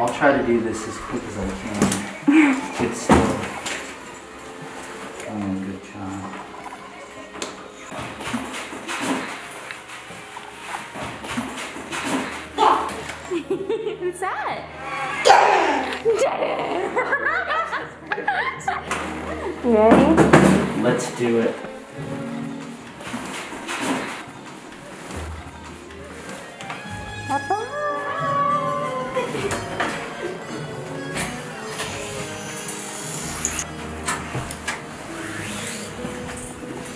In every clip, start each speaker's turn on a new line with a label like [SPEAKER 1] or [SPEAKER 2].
[SPEAKER 1] I'll try to do this as quick as I can. It's still doing a good job.
[SPEAKER 2] What's that? You ready?
[SPEAKER 1] Let's do it.
[SPEAKER 2] Papa.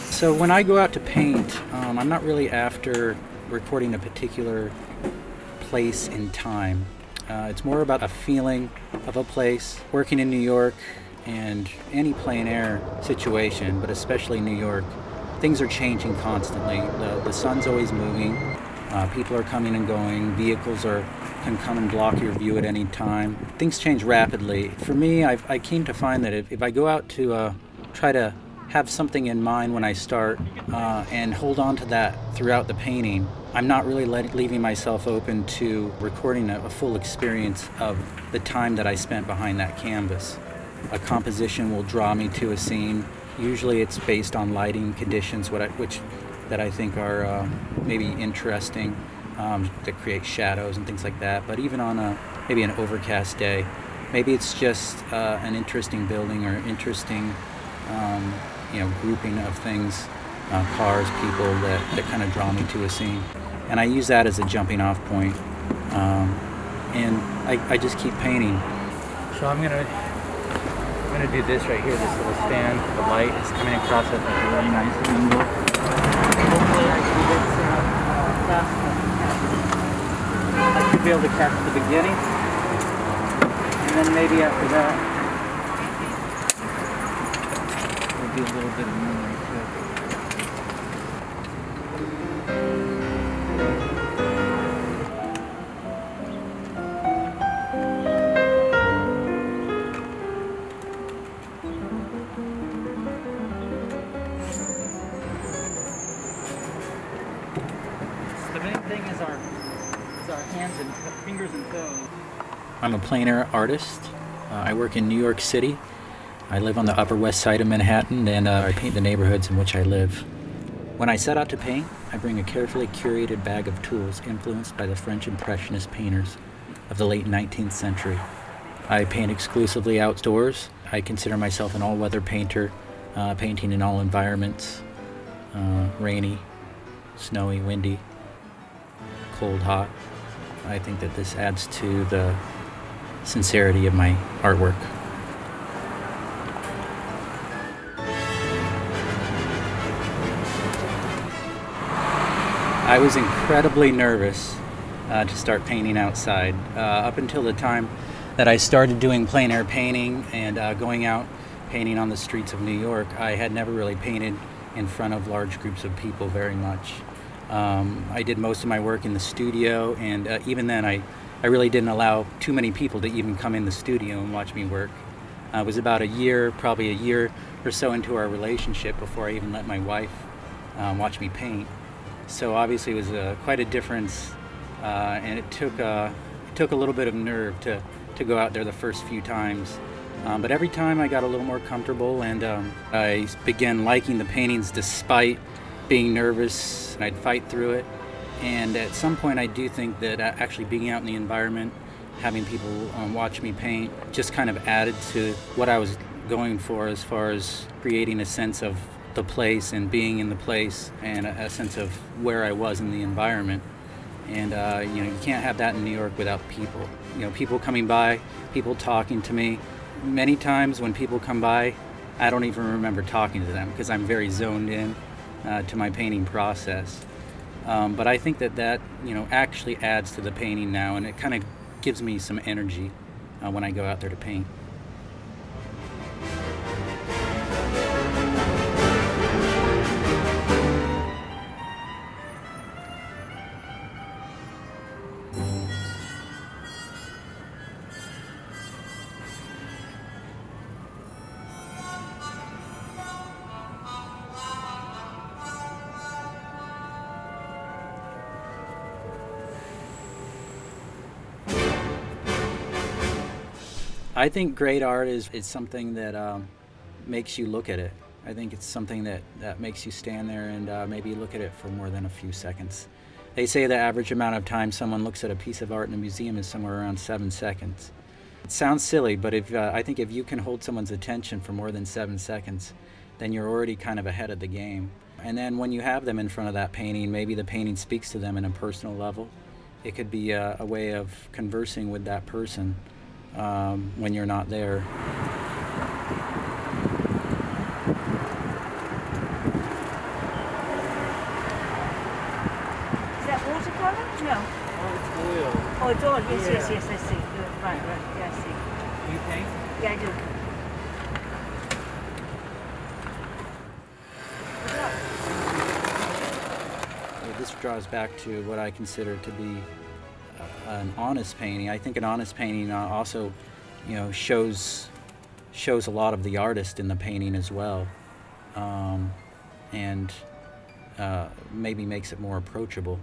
[SPEAKER 1] So when I go out to paint, I'm not really after recording a particular place in time. It's more about a feeling of a place. Working in New York and any plein air situation, but especially New York, things are changing constantly. The sun's always moving. People are coming and going. Vehicles can come and block your view at any time. Things change rapidly. For me, I came to find that if I go out to try to have something in mind when I start and hold on to that throughout the painting, I'm not really leaving myself open to recording a full experience of the time that I spent behind that canvas. A composition will draw me to a scene. Usually it's based on lighting conditions that I think are maybe interesting, that create shadows and things like that. But even on maybe an overcast day, maybe it's just an interesting building or interesting grouping of things, cars, people that kind of draw me to a scene. And I use that as a jumping off point. And I just keep painting. So I'm gonna do this right here, this little stand. The light is coming across at a really nice angle. Hopefully I can get fast enough. I should be able to catch the beginning. And then maybe after that, there'll be a little bit of moonlight too. The main thing is our hands and fingers and toes. I'm a plein air artist. I work in New York City. I live on the Upper West Side of Manhattan, and I paint the neighborhoods in which I live. When I set out to paint, I bring a carefully curated bag of tools influenced by the French Impressionist painters of the late 19th century. I paint exclusively outdoors. I consider myself an all-weather painter, painting in all environments, rainy, snowy, windy, cold, hot. I think that this adds to the sincerity of my artwork. I was incredibly nervous to start painting outside. Up until the time that I started doing plein air painting and going out painting on the streets of New York, I had never really painted in front of large groups of people very much. I did most of my work in the studio, and even then I really didn't allow too many people to even come in the studio and watch me work. It was about probably a year or so into our relationship before I even let my wife watch me paint. So obviously it was quite a difference, and it took a little bit of nerve to go out there the first few times. But every time I got a little more comfortable, and I began liking the paintings despite being nervous, and I'd fight through it. And at some point I do think that actually being out in the environment, having people watch me paint, just kind of added to what I was going for as far as creating a sense of the place and being in the place, and a sense of where I was in the environment. And you can't have that in New York without people. People coming by, people talking to me. Many times when people come by, I don't even remember talking to them because I'm very zoned in to my painting process. But I think that actually adds to the painting now, and it kind of gives me some energy when I go out there to paint. I think great art is something that makes you look at it. I think it's something that makes you stand there and maybe look at it for more than a few seconds. They say the average amount of time someone looks at a piece of art in a museum is somewhere around 7 seconds. It sounds silly, but I think if you can hold someone's attention for more than 7 seconds, then you're already kind of ahead of the game. And then when you have them in front of that painting, maybe the painting speaks to them in a personal level. It could be a way of conversing with that person when you're not there.
[SPEAKER 3] No.
[SPEAKER 4] Oh, it's oil.
[SPEAKER 3] Oh, it's oil. Yes,
[SPEAKER 4] Yeah.
[SPEAKER 3] yes, I see. Right. Yeah, I see.
[SPEAKER 4] You paint?
[SPEAKER 3] Yeah, I do.
[SPEAKER 1] This draws back to what I consider to be an honest painting. I think an honest painting also, shows a lot of the artist in the painting as well, and maybe makes it more approachable.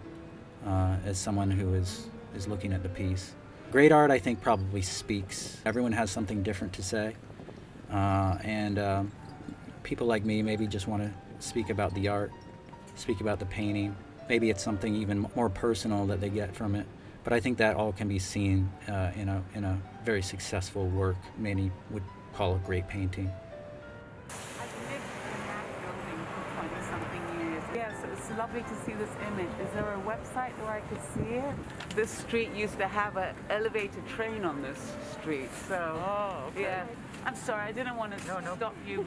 [SPEAKER 1] As someone who is looking at the piece. Great art, I think, probably speaks. Everyone has something different to say, and people like me maybe just want to speak about the art, speak about the painting. Maybe it's something even more personal that they get from it, but I think that all can be seen in a very successful work. Many would call a great painting.
[SPEAKER 5] Yes, it's lovely to see this image. Is there a website where I could see it? This street used to have an elevated train on this street, so
[SPEAKER 4] Oh, okay.
[SPEAKER 5] yeah. I'm sorry, I didn't want to stop you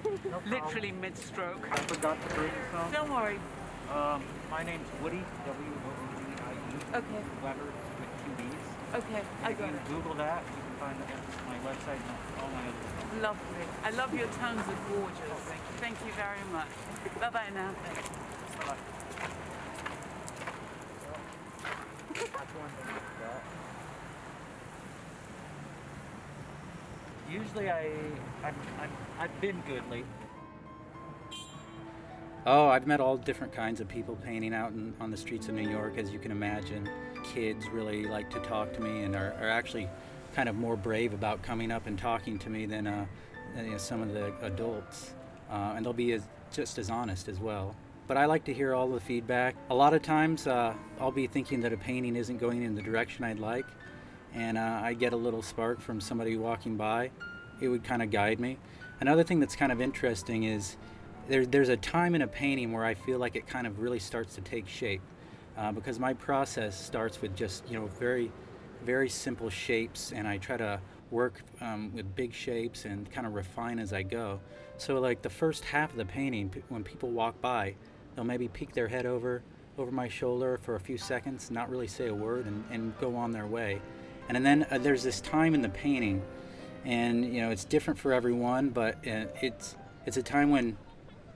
[SPEAKER 5] literally mid-stroke.
[SPEAKER 4] I forgot to bring some.
[SPEAKER 5] Don't worry.
[SPEAKER 4] My name's Woodie, W-O-O-D-I-E.
[SPEAKER 5] Okay.
[SPEAKER 4] Webber with 2 B's.
[SPEAKER 5] Okay, I
[SPEAKER 4] If
[SPEAKER 5] got
[SPEAKER 4] you
[SPEAKER 5] it.
[SPEAKER 4] Google that, you can find my website and all my other stuff.
[SPEAKER 5] Lovely. I love your tones are gorgeous. Thank you very much. Bye-bye now.
[SPEAKER 4] Usually I've been good lately.
[SPEAKER 1] Oh, I've met all different kinds of people painting out on the streets of New York, as you can imagine. Kids really like to talk to me and are actually kind of more brave about coming up and talking to me than some of the adults. And they'll be just as honest as well. But I like to hear all the feedback. A lot of times I'll be thinking that a painting isn't going in the direction I'd like, and I get a little spark from somebody walking by. It would kind of guide me. Another thing that's kind of interesting is there's a time in a painting where I feel like it kind of really starts to take shape, because my process starts with just very, very simple shapes, and I try to work with big shapes and kind of refine as I go. So like the first half of the painting, when people walk by, they'll maybe peek their head over my shoulder for a few seconds, not really say a word, and go on their way. And then there's this time in the painting, and it's different for everyone, but it's a time when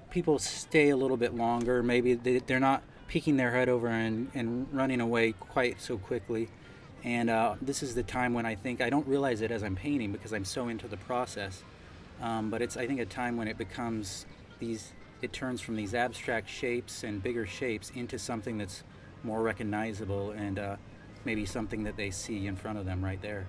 [SPEAKER 1] people stay a little bit longer. Maybe they're not peeking their head over and running away quite so quickly. And this is the time when I think I don't realize it as I'm painting because I'm so into the process. But it's, I think, a time when it becomes it turns from these abstract shapes and bigger shapes into something that's more recognizable and maybe something that they see in front of them right there.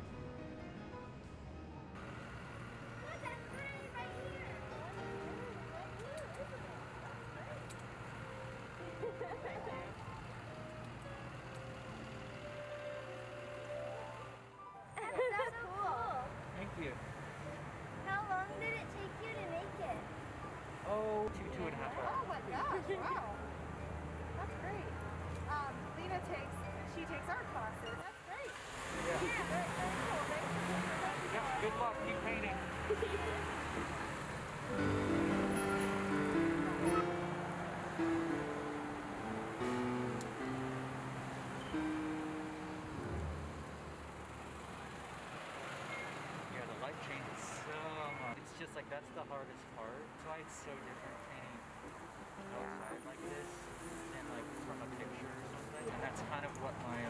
[SPEAKER 2] That's cool.
[SPEAKER 4] Thank you.
[SPEAKER 2] How long did it take you to make it?
[SPEAKER 4] Oh, 2.5 hours.
[SPEAKER 6] Oh my gosh, wow. That's great. Lena takes art classes. That's great.
[SPEAKER 4] Yeah.
[SPEAKER 6] Very cool. Thanks for
[SPEAKER 4] Yeah, good luck. Keep painting. Yeah, the light changes so much. It's just like that's the hardest part. That's why it's so different painting outside like this than like from a picture or something. And that's kind of what my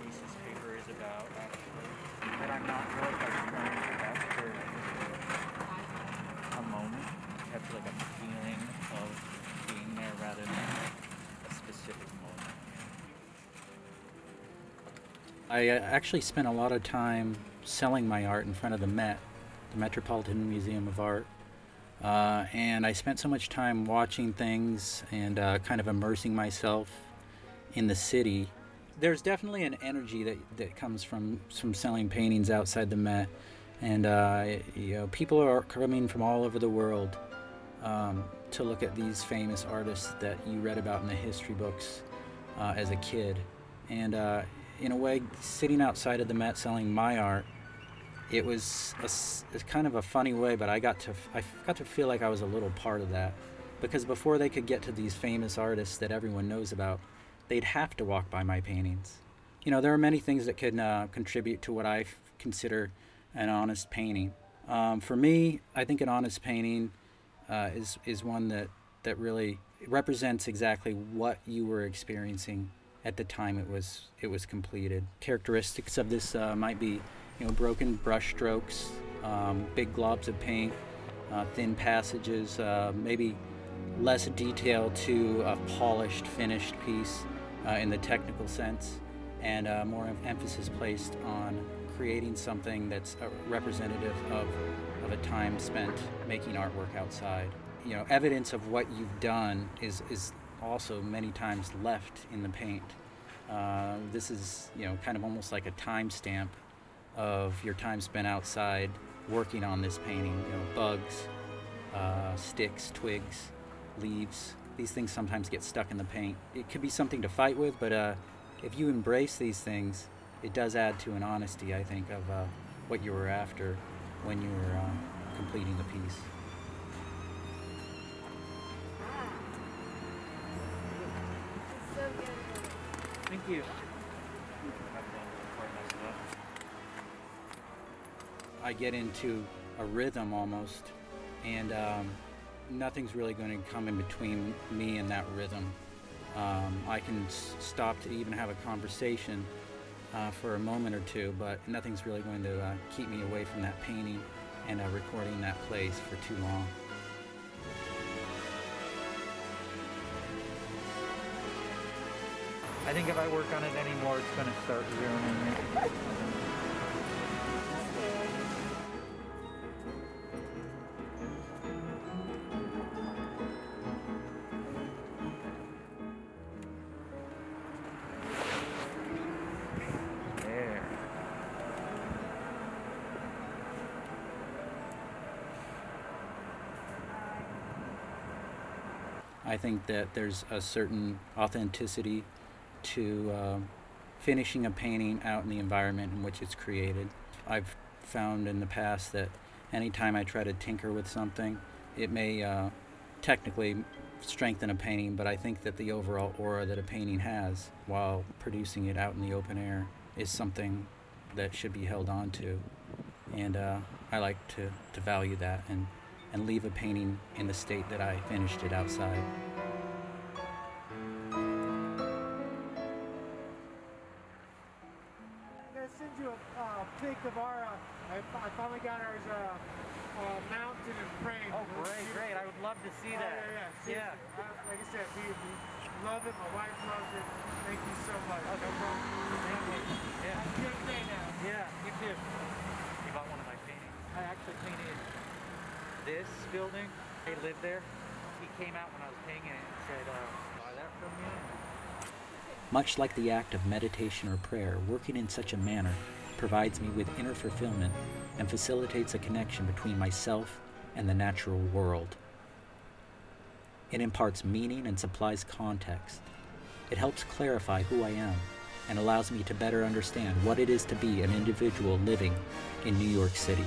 [SPEAKER 4] thesis paper is about, actually. That I'm not really like trying to capture a moment, capture like a feeling of being there rather than a specific moment.
[SPEAKER 1] I actually spent a lot of time selling my art in front of the Met, the Metropolitan Museum of Art. And I spent so much time watching things and kind of immersing myself in the city. There's definitely an energy that comes from selling paintings outside the Met. And people are coming from all over the world to look at these famous artists that you read about in the history books as a kid. And in a way, sitting outside of the Met selling my art, it was a kind of a funny way, but I got to feel like I was a little part of that, because before they could get to these famous artists that everyone knows about, they'd have to walk by my paintings. You know, there are many things that can contribute to what I consider an honest painting. For me, I think an honest painting is one that really represents exactly what you were experiencing at the time it was completed. Characteristics of this might be, broken brush strokes, big globs of paint, thin passages, maybe less detail to a polished, finished piece in the technical sense, and more emphasis placed on creating something that's representative of a time spent making artwork outside. Evidence of what you've done is also many times left in the paint. This is, kind of almost like a timestamp of your time spent outside working on this painting. Bugs, sticks, twigs, leaves. These things sometimes get stuck in the paint. It could be something to fight with, but if you embrace these things, it does add to an honesty, I think, of what you were after when you were completing the piece.
[SPEAKER 2] It's so good.
[SPEAKER 4] Thank you.
[SPEAKER 1] I get into a rhythm almost, and nothing's really going to come in between me and that rhythm. I can stop to even have a conversation for a moment or two, but nothing's really going to keep me away from that painting and recording that place for too long.
[SPEAKER 4] I think if I work on it anymore, it's going to start ruining it. There.
[SPEAKER 1] I think that there's a certain authenticity to finishing a painting out in the environment in which it's created. I've found in the past that anytime I try to tinker with something, it may technically strengthen a painting, but I think that the overall aura that a painting has while producing it out in the open air is something that should be held on to. And I like to value that and leave a painting in the state that I finished it outside.
[SPEAKER 7] Send you a pic of our, I finally got ours mounted and framed.
[SPEAKER 4] Oh, great. I would love to see that.
[SPEAKER 7] Yeah. Like I said, we love it. My wife loves it. Thank you so much.
[SPEAKER 4] Oh, no problem. Thank you. Yeah.
[SPEAKER 7] Have a good day now.
[SPEAKER 4] Yeah, you too. You bought one of my paintings. I actually painted this building. He lived there. He came out when I was painting it and said, buy that from you.
[SPEAKER 1] Much like the act of meditation or prayer, working in such a manner provides me with inner fulfillment and facilitates a connection between myself and the natural world. It imparts meaning and supplies context. It helps clarify who I am and allows me to better understand what it is to be an individual living in New York City.